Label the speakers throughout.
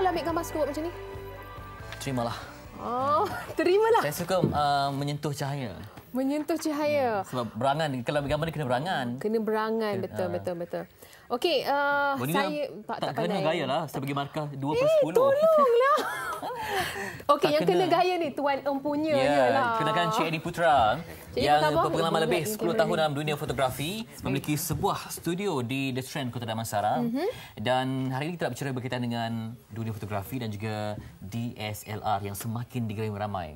Speaker 1: kalau ambil gambar suka buat macam ni?
Speaker 2: Terimalah.
Speaker 1: Oh, terimalah.
Speaker 2: Saya suka menyentuh cahaya.
Speaker 1: Menyentuh cahaya.
Speaker 2: Sebab berangan, kalau ambil gambar ni kena berangan.
Speaker 1: Kena berangan, betul. Okey, saya
Speaker 2: tak kena gaya lah. Saya bagi markah 2/10.
Speaker 1: Tolonglah. Okey, yang kena
Speaker 2: kena
Speaker 1: gaya ni Tuan Empunya lah.
Speaker 2: Kenakan Cik Edi Putra yang
Speaker 1: khabar?
Speaker 2: berpengalaman lebih 10 tahun dalam dunia fotografi, memiliki sebuah studio di The Strand, Kota Damansara. Dan hari ini kita nak berbicara berkaitan dengan dunia fotografi dan juga DSLR yang semakin digemari ramai.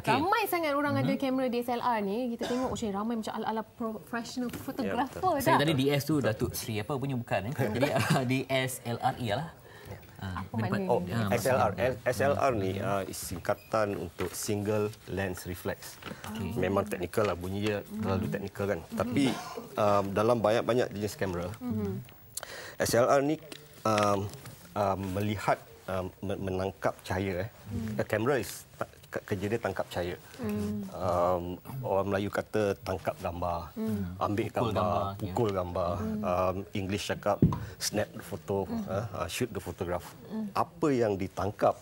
Speaker 2: Okay.
Speaker 1: Ramai sangat orang ada kamera DSLR ni. Kita tengok ramai macam ala-ala professional photographer dah.
Speaker 2: Saya tadi DS tu Datuk Sri apa punya bukan Jadi DSLR ialah
Speaker 1: apa maknanya?
Speaker 3: SLR ni singkatan untuk single lens reflex. Memang teknikal lah, bunyi dia terlalu teknikal kan. Tapi dalam banyak-banyak jenis kamera, SLR ni melihat menangkap cahaya. Kamera kerja dia tangkap cahaya. Orang Melayu kata tangkap gambar, ambil gambar, pukul gambar. English cakap snap the photo, shoot the photograph. Apa yang ditangkap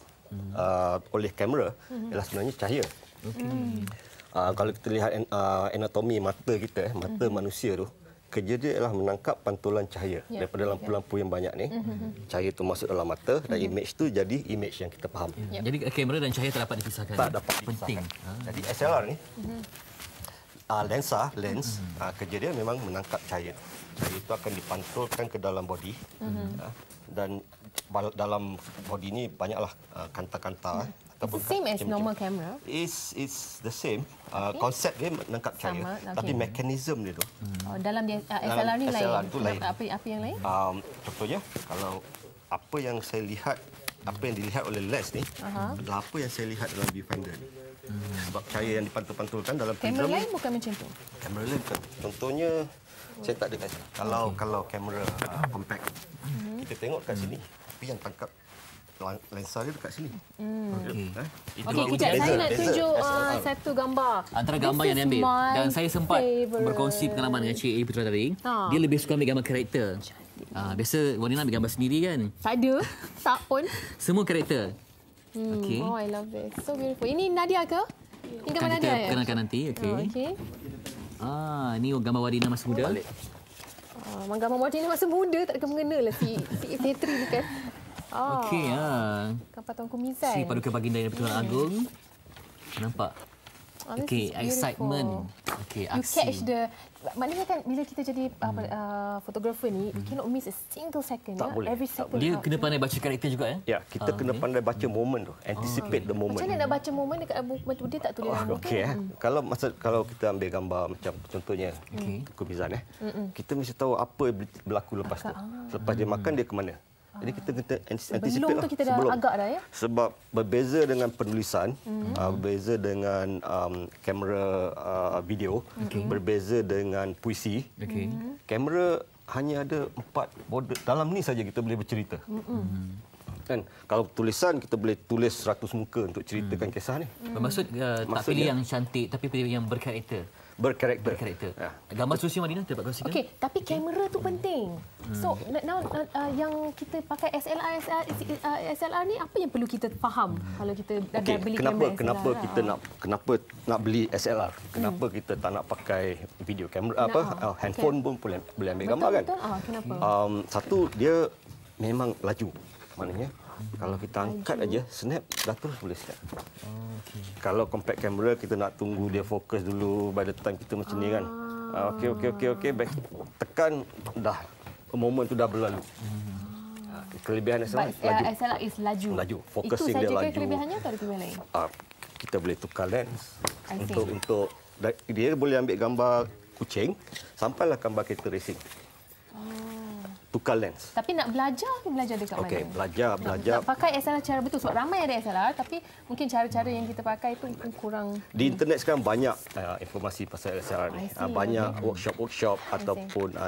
Speaker 3: oleh kamera ialah sebenarnya cahaya. Kalau kita lihat anatomi mata kita, mata manusia tu, kerja dia ialah menangkap pantulan cahaya daripada lampu-lampu yang banyak ni. Cahaya itu masuk dalam mata dan image tu jadi image yang kita faham.
Speaker 2: Jadi kamera dan cahaya tak dapat dipisahkan.
Speaker 3: Tak dapat dipisahkan. Jadi SLR ni lens kerja dia memang menangkap cahaya. Cahaya itu akan dipantulkan ke dalam body. Dan dalam body ni banyaklah kanta-kanta.
Speaker 1: It's the same as normal camera.
Speaker 3: It's the same. Konsep dia menangkap cahaya, tapi mekanisme dia tu.
Speaker 1: Dalam SLR ni lain.
Speaker 3: SLR tu lain.
Speaker 1: Apa yang lain?
Speaker 3: Contohnya, kalau apa yang saya lihat, apa yang dilihat oleh lens ni, adalah apa yang saya lihat dalam viewfinder ni. Sebab cahaya yang dipantul-pantulkan dalam prism.
Speaker 1: Kamera lain bukan macam tu.
Speaker 3: Kamera lain bukan. Contohnya, saya tak ada kat sini. Kalau kamera compact, kita tengok kat sini, tapi yang tangkap lensa dia dekat sini.
Speaker 1: Okey, kejap. Saya nak tunjuk satu gambar.
Speaker 2: Antara gambar yang diambil. Dan saya sempat berkongsi pengalaman dengan Cik Edi Putra tadi. Dia lebih suka ambil gambar karakter. Biasa Wanina ambil gambar sendiri kan?
Speaker 1: Tak ada. Tak pun.
Speaker 2: Semua karakter. Okay.
Speaker 1: Oh, I love this. So beautiful. Ini Nadia ke? Ini gambar Nadia ya?
Speaker 2: Kita kenalkan nanti. Okay. Ini gambar Wanina masa muda.
Speaker 1: Gambar Wanina masa muda tak ada mengena lah si Fitri ni kan.
Speaker 2: Okey,
Speaker 1: Kapal Tuan Kumizan.
Speaker 2: Si Paduka Baginda yang Pertuan Agong. Nampak? Okey, excitement. Okey, aksi.
Speaker 1: You catch the... Maknanya kan bila kita jadi fotografer ni, you cannot miss a single second.
Speaker 3: Tak boleh.
Speaker 1: Every second.
Speaker 2: Dia kena pandai baca karakter juga ya?
Speaker 3: Ya, kita kena pandai baca moment tu. Anticipate the moment.
Speaker 1: Macam mana nak baca moment dekat buku dia tak tulis dalam buku?
Speaker 3: Okey. Kalau kita ambil gambar macam contohnya Kumizan kita mesti tahu apa berlaku lepas tu. Selepas dia makan dia ke mana. Jadi kita kena anticipate
Speaker 1: sebelum tu kita dah agak dah ya.
Speaker 3: Sebab berbeza dengan penulisan, berbeza dengan kamera video, berbeza dengan puisi. Kamera hanya ada 4 border. Dalam ni saja kita boleh bercerita. Kan kalau tulisan kita boleh tulis 100 muka untuk ceritakan kisah ni.
Speaker 2: Bermaksud tak pilih yang cantik tapi pilih yang berkarakter. Berkarakter. Gambar Susi Madinah dapat kongsikan?
Speaker 1: Okey, tapi kamera tu penting. So, now yang kita pakai SLR ni apa yang perlu kita faham kalau kita dah beli kamera SLR?
Speaker 3: Kenapa nak beli SLR? Kenapa kita tak nak pakai video kamera handphone pun boleh ambil gambar kan?
Speaker 1: Betul. Kenapa?
Speaker 3: Satu, dia memang laju. Maknanya kalau kita angkat aja snap dah terus boleh snap. Kalau compact camera kita nak tunggu dia fokus dulu, by the time kita macam ni kan. Okey, baik. Tekan dah moment tu dah berlalu. Kelebihan SLR laju.
Speaker 1: SLR is laju.
Speaker 3: Focusing
Speaker 1: dia laju. Itu saja
Speaker 3: kelebihannya
Speaker 1: atau ada kelebihan lain?
Speaker 3: Kita boleh tukar lens untuk dia boleh ambil gambar kucing sampailah gambar kereta racing. Tukar lens.
Speaker 1: Tapi nak belajar dekat mana?
Speaker 3: Okey, belajar.
Speaker 1: Nak pakai SLR cara betul. Sebab ramai ada SLR tapi mungkin cara-cara yang kita pakai itu kurang.
Speaker 3: Di internet sekarang banyak informasi pasal SLR ni. Banyak workshop ataupun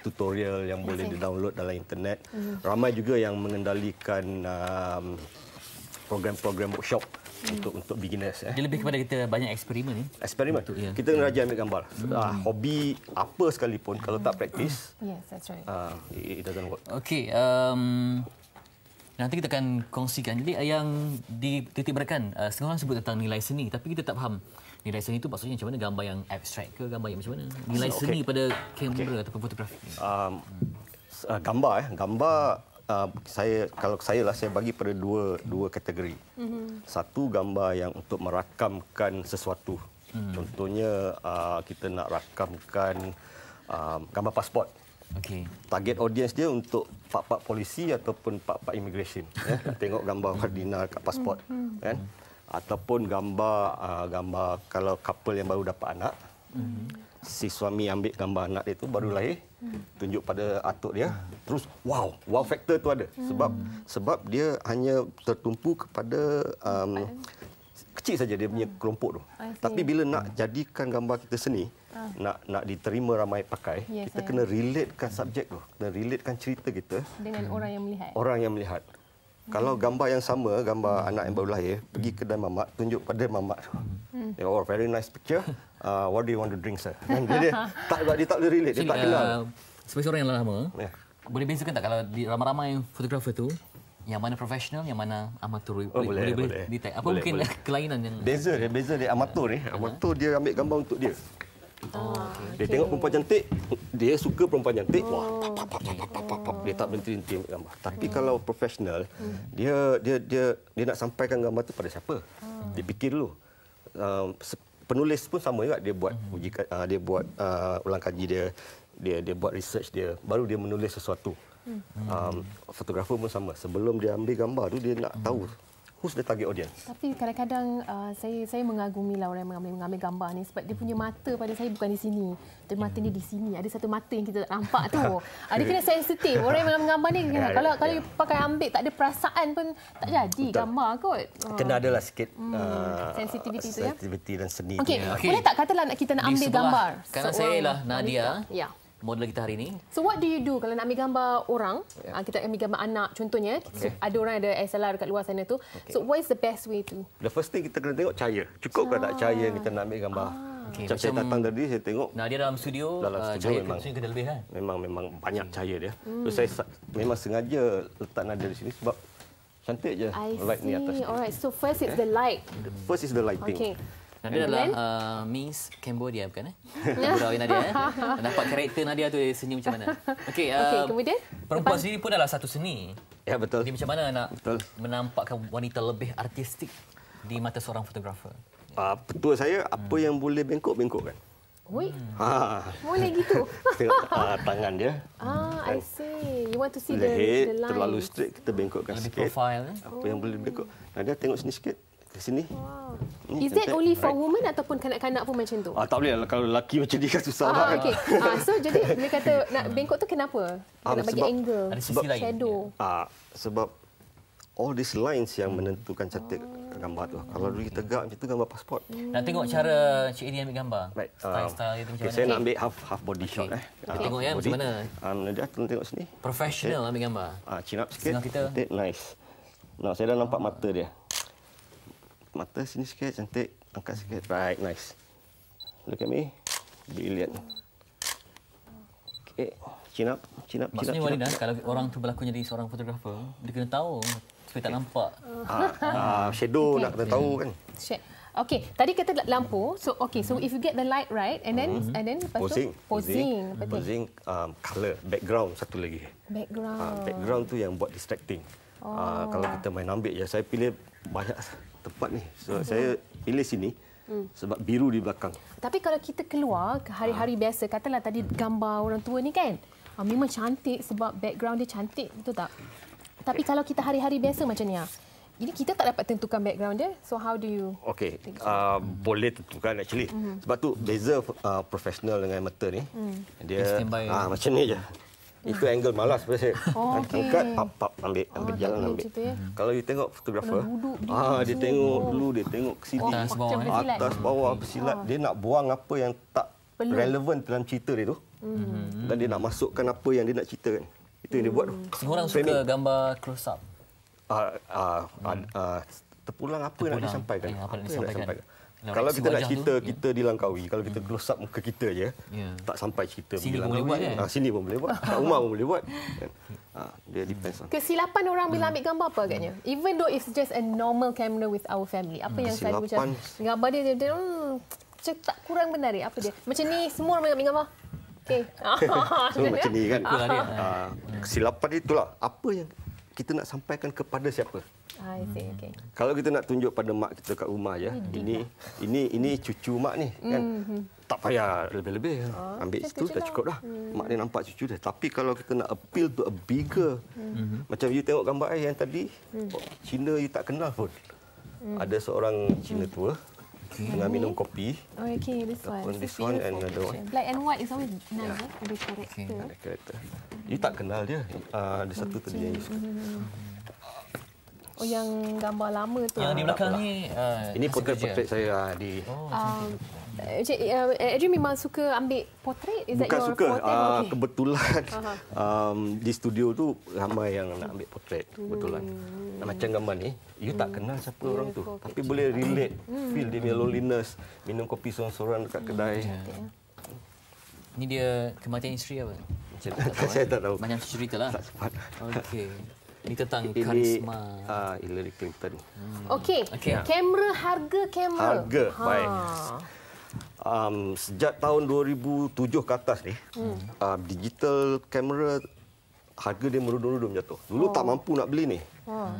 Speaker 3: tutorial yang boleh di-download dalam internet. Ramai juga yang mengendalikan program-program workshop untuk beginners.
Speaker 2: Dia lebih kepada kita banyak eksperimen ni.
Speaker 3: Eksperimen. Kita kena rajin ambil gambar. Hobi apa sekalipun kalau tak praktis,
Speaker 1: Yes, that's right.
Speaker 3: It doesn't work.
Speaker 2: Okey, Nanti kita akan kongsikan. Jadi yang dititik beratkan, setengah orang sebut tentang nilai seni, tapi kita tak faham nilai seni itu maksudnya macam mana, gambar yang abstrak ke gambar yang macam mana? Nilai seni pada kamera ataupun fotografi.
Speaker 3: Gambar kalau saya bagi pada dua kategori. Satu, gambar yang untuk merakamkan sesuatu. Contohnya kita nak rakamkan gambar pasport. Target audience dia untuk pak-pak polisi ataupun pak-pak immigration. Tengok gambar kardinal kat pasport, kan? Ataupun gambar kalau couple yang baru dapat anak. Si suami ambil gambar anak dia tu baru lahir, tunjuk pada atuk dia, terus wow factor tu ada. Sebab dia hanya tertumpu kepada kecil saja dia punya kelompok tu. Tapi bila nak jadikan gambar kita seni, nak diterima ramai pakai, kita kena relatekan subjek tu, kena relatekan cerita kita
Speaker 1: dengan orang yang melihat.
Speaker 3: Orang yang melihat. Kalau gambar yang sama, gambar anak yang baru lahir, pergi kedai mamak, tunjuk pada mamak. Oh, very nice picture. What do you want to drink, sir? Dan dia tak boleh relate, dia tak kenal.
Speaker 2: Sebagai orang yang lama, boleh bezakan tak kalau di ramai-ramai fotografer tu, yang mana profesional, yang mana amatur? Boleh detect. Apa mungkin kelainan yang
Speaker 3: beza dia amatur ni. Amatur dia ambil gambar untuk dia. Dia tengok perempuan cantik, dia suka perempuan cantik, dia tak berhenti ambil gambar. Tapi kalau profesional, dia nak sampaikan gambar tu pada siapa? Dia fikir dulu. Penulis pun sama juga, dia buat dia buat ulang kaji dia buat research dia, baru dia menulis sesuatu. Fotografer pun sama, sebelum dia ambil gambar tu dia nak tahu who's the target audience. Tapi
Speaker 1: kadang-kadang saya mengagumi lah orang yang mengambil gambar ni sebab dia punya mata pada saya bukan di sini. Tapi mata dia di sini. Ada satu mata yang kita tak nampak tu. Dia kena sensitif. Orang yang mengambil gambar ni kalau pakai ambil tak ada perasaan pun tak jadi gambar kot.
Speaker 3: Kena adalah sikit
Speaker 1: sensitivity tu ya.
Speaker 3: Sensitivity dan seni.
Speaker 1: Okey. Boleh tak katalah kita nak ambil gambar?
Speaker 2: Kanan saya lah Nadia. Ya. Model kita hari ini.
Speaker 1: So what do you do kalau nak ambil gambar orang? Kita ambil gambar anak contohnya. Ada orang ada SLR dekat luar sana tu. So what is the best way to?
Speaker 3: The first thing kita kena tengok cahaya. Cukup ke tak cahaya kita nak ambil gambar? Macam saya datang tadi saya tengok.
Speaker 2: Dia dalam studio cahaya memang kena lebih kan?
Speaker 3: Memang banyak cahaya dia. So saya memang sengaja letak Nadia di sini sebab cantik je light ni atas.
Speaker 1: Alright. So first it's the light.
Speaker 3: First is the lighting.
Speaker 1: Okay.
Speaker 2: Nadia adalah Miss Cambodia bukan? Budak Nadia. Nampak karakter Nadia tu senyum macam mana? Okey,
Speaker 1: kemudian
Speaker 2: perempuan sendiri pun adalah satu seni.
Speaker 3: Ya, betul.
Speaker 2: Jadi macam mana nak menampakkan wanita lebih artistik di mata seorang fotografer?
Speaker 3: Betul saya, apa yang boleh bengkok-bengkokkan.
Speaker 1: Oi. Boleh gitu.
Speaker 3: Tengok tangan dia.
Speaker 1: I see. You want to see the line.
Speaker 3: Terlalu straight kita bengkokkan sikit.
Speaker 2: Profile.
Speaker 3: Apa yang boleh bengkok. Nadia tengok sini sikit. Ke sini.
Speaker 1: Is that only for women ataupun kanak-kanak pun macam tu?
Speaker 3: Tak boleh. Kalau lelaki macam dia kan susah banget.
Speaker 1: Okay. So jadi bila kata nak bengkok tu kenapa? Nak bagi angle, shadow.
Speaker 3: Sebab all these lines yang menentukan cantik gambar tu. Kalau dulu kita tegak macam tu gambar pasport.
Speaker 2: Nak tengok cara Cik Edi ambil gambar. Style itu macam mana?
Speaker 3: Saya nak ambil half body shot.
Speaker 2: Tengok ya macam mana.
Speaker 3: Nadia tengok sini.
Speaker 2: Professional ambil gambar.
Speaker 3: Chin up sikit. Nice. Saya dah nampak mata dia. Mata sini sikit, cantik. Angkat sikit. Right, nice. Look at me. Brilliant. Okay. Chin up.
Speaker 2: Maksudnya Walida, kalau orang tu berlaku jadi seorang fotografer, dia kena tahu supaya tak nampak.
Speaker 3: Shadow nak kena tahu kan.
Speaker 1: Okay, tadi kata lampu. So if you get the light right and then lepas tu
Speaker 3: posing, color, background satu lagi. Background tu yang buat distracting. Kalau kita main ambil je, saya pilih banyak tempat ni. So saya pilih sini sebab biru di belakang.
Speaker 1: Tapi kalau kita keluar ke hari-hari biasa, katalah tadi gambar orang tua ni kan, memang cantik sebab background dia cantik, betul tak? Tapi kalau kita hari-hari biasa macam ni, jadi kita tak dapat tentukan background dia. So how do you?
Speaker 3: Okey, boleh tentukan actually. Sebab tu beza profesional dengan amateur ni. Dia macam ni je. Itu angle malas pada saya. Angkat, pap, ambil jalan ambil. Kalau you tengok fotografer, dia tengok dulu, dia tengok ke sini, atas bawah bersilat. Dia nak buang apa yang tak relevan dalam cerita dia tu. Dan dia nak masukkan apa yang dia nak ceritakan. Itu yang dia buat tu.
Speaker 2: Semua orang suka gambar close up.
Speaker 3: Terpulang apa yang nak disampaikan. Kalau kita nak cerita
Speaker 2: tu,
Speaker 3: kita di Langkawi, kalau kita close up muka kita je, tak sampai cerita
Speaker 2: sini
Speaker 3: di
Speaker 2: pun boleh
Speaker 3: Langkawi.
Speaker 2: buat, kan?
Speaker 3: Sini pun boleh buat. Kat rumah pun boleh buat. Dia depends lah.
Speaker 1: Kesilapan orang bila ambil gambar apa agaknya? Even though it's just a normal camera with our family. Apa yang saya macam gambar dia macam tak kurang benar dia. Apa dia? Macam ni semua orang ambil gambar. Okey.
Speaker 3: So macam ni kan. Kesilapan itulah apa yang kita nak sampaikan kepada siapa.
Speaker 1: I see. Okay.
Speaker 3: Kalau kita nak tunjuk pada mak kita kat rumah je, ini cucu mak ni kan. Tak payah lebih-lebih. Ambil situ dah cukup dah. Mak dia nampak cucu dia. Tapi kalau kita nak appeal to a bigger, macam you tengok gambar saya yang tadi, Cina you tak kenal pun. Ada seorang Cina tua tengah minum kopi.
Speaker 1: Oh, okay, this one.
Speaker 3: This one and another one.
Speaker 1: Black and white is always nice. Ada karakter.
Speaker 3: Ada karakter. You tak kenal dia. Ada satu tadi yang you suka.
Speaker 1: Oh, yang gambar lama tu.
Speaker 2: Yang di belakang ni
Speaker 3: ini potret saya di.
Speaker 1: Adrian memang suka ambil potret?
Speaker 3: Bukan suka. Kebetulan di studio tu ramai yang nak ambil potret. Kebetulan. Macam gambar ni, you tak kenal siapa orang tu. Tapi boleh relate. Feel dia punya loneliness. Minum kopi sorang-sorang dekat kedai.
Speaker 2: Ini dia kematian isteri apa?
Speaker 3: Saya tak tahu.
Speaker 2: Banyak cerita lah.
Speaker 3: Tak sempat.
Speaker 2: Okey. Ini tentang karisma.
Speaker 3: Hillary Clinton.
Speaker 1: Okey. Kamera, harga kamera.
Speaker 3: Harga, baik. Sejak tahun 2007 ke atas ni, digital kamera harga dia merudum-rudum jatuh. Dulu tak mampu nak beli ni.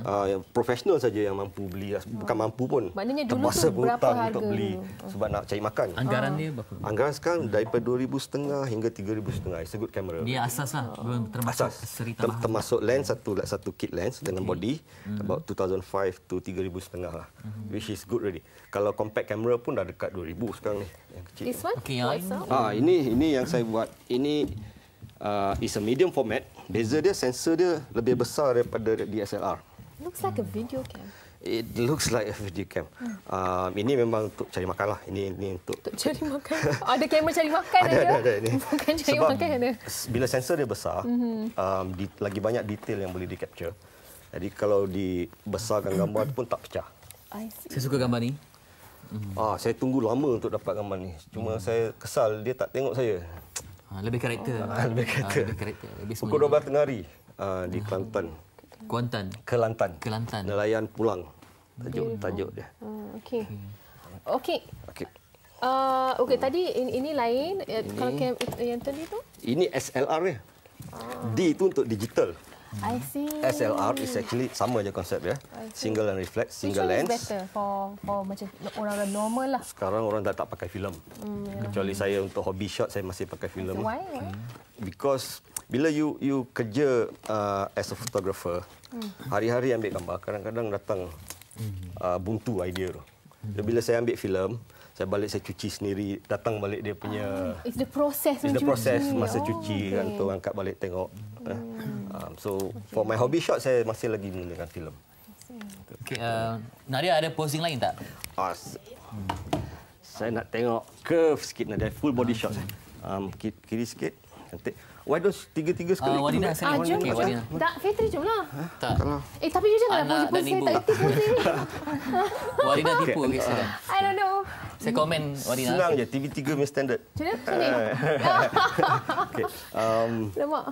Speaker 3: Yang profesional saja yang mampu beli. Bukan mampu pun.
Speaker 1: Maknanya dulu
Speaker 3: terpaksa
Speaker 1: tu berapa
Speaker 3: berhutang
Speaker 1: harga
Speaker 3: untuk beli sebab nak cari makan.
Speaker 2: Anggaran dia berapa?
Speaker 3: Anggaran sekarang daripada 2,500 hingga 3,500. It's a good camera.
Speaker 2: Dia asas lah. Termasuk cerita
Speaker 3: termasuk lens satu kit lens dengan body about 2,500 to 3,500 lah. Which is good already. Kalau compact camera pun dah dekat 2,000 sekarang ni. Yang kecil.
Speaker 1: This one?
Speaker 2: Okay, yang
Speaker 3: ini yang saya buat. Ini is a medium format. Beza dia sensor dia lebih besar daripada DSLR.
Speaker 1: Looks like a video cam.
Speaker 3: It looks like a video cam. Ini memang untuk cari makan lah. Ini untuk
Speaker 1: cari makan. Ada kamera cari makan
Speaker 3: ada ini.
Speaker 1: Bukan cari
Speaker 3: Sebab
Speaker 1: makan ada.
Speaker 3: Bila sensor dia besar, lagi banyak detail yang boleh di capture. Jadi kalau dibesarkan gambar pun tak pecah.
Speaker 2: Saya suka gambar ni.
Speaker 3: Saya tunggu lama untuk dapat gambar ni. Cuma saya kesal dia tak tengok saya.
Speaker 2: Lebih karakter.
Speaker 3: Lebih karakter. Pukul 12 tengah hari di Kelantan. Kelantan. Nelayan pulang. Tajuk dia.
Speaker 1: Okey. Tadi ini lain. Kalau yang tadi tu?
Speaker 3: Ini SLR dia. D itu untuk digital.
Speaker 1: I see.
Speaker 3: SLR is actually sama je konsep dia. Single and reflex, single lens.
Speaker 1: Which one is better for macam orang normal lah?
Speaker 3: Sekarang orang dah tak pakai filem. Kecuali saya untuk hobby shot saya masih pakai filem.
Speaker 1: Why?
Speaker 3: Because bila you kerja as a photographer, hari-hari ambil gambar, kadang-kadang datang buntu idea tu. Bila saya ambil filem, saya balik saya cuci sendiri, datang balik dia punya
Speaker 1: It's the process
Speaker 3: masa cuci kan tu angkat balik tengok. So for my hobby shot saya masih lagi menggunakan filem.
Speaker 2: Okay, Nadia ada posing lain tak?
Speaker 3: Saya nak tengok curve sikit Nadia, full body shot. Kiri sikit. Cantik. Why don't tiga-tiga sekali?
Speaker 2: Wadina sekali.
Speaker 1: Jom. Tak, Fitri jom lah.
Speaker 2: Tak.
Speaker 1: Tapi you janganlah pose saya tak reti pose ni.
Speaker 2: Wadina tipu kisah.
Speaker 1: I don't know.
Speaker 2: Saya komen Wadina.
Speaker 3: Senang je, TV3 punya standard.
Speaker 1: Macam mana? Okay. Lemak.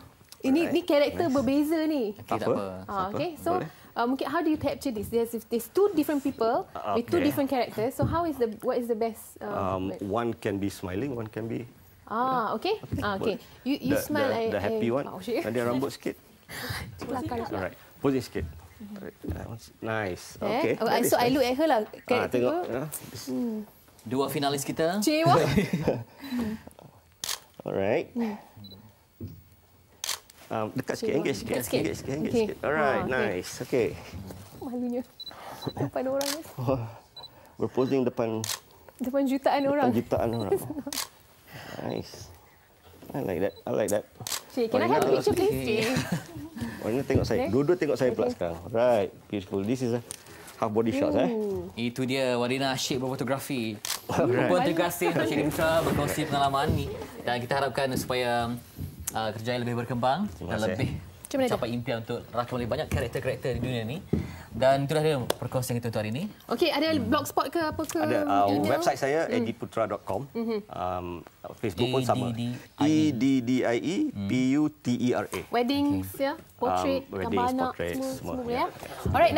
Speaker 1: Ini karakter berbeza ni.
Speaker 2: Okay, tak apa.
Speaker 1: Okay, so mungkin how do you capture this? There's two different people with two different characters. So what is the best?
Speaker 3: One can be smiling, one can be.
Speaker 1: Okay. Okay. You smile.
Speaker 3: The happy one. Ada rambut sikit. Alright. Posing sikit. Nice. Okay.
Speaker 1: So I look at her lah.
Speaker 3: Tengok.
Speaker 2: Dua finalis kita.
Speaker 1: Cewa.
Speaker 3: Alright. Dekat sikit, engage sikit. Alright, nice. Okay.
Speaker 1: Malunya. Depan orang ni.
Speaker 3: Berposing depan
Speaker 1: jutaan orang.
Speaker 3: Nice. I like that.
Speaker 1: Cik, can I have a picture please?
Speaker 3: Warna tengok saya. Dua-dua tengok saya pula sekarang. Right, beautiful. This is a half body shot.
Speaker 2: Itu dia Wadina asyik berfotografi. Terima kasih untuk Cik Dimsra berkongsi pengalaman ni. Dan kita harapkan supaya kerjaya lebih berkembang dan lebih capai impian untuk rakam lebih banyak karakter-karakter di dunia ni. Dan itulah dia perkongsian kita untuk hari ini.
Speaker 1: Okey, ada blogspot ke apa ke?
Speaker 3: Ada website saya ediputra.com. Facebook pun sama. EDDIEPUTERA.
Speaker 1: Weddings ya, portrait, gambar anak, semua boleh ya. Alright.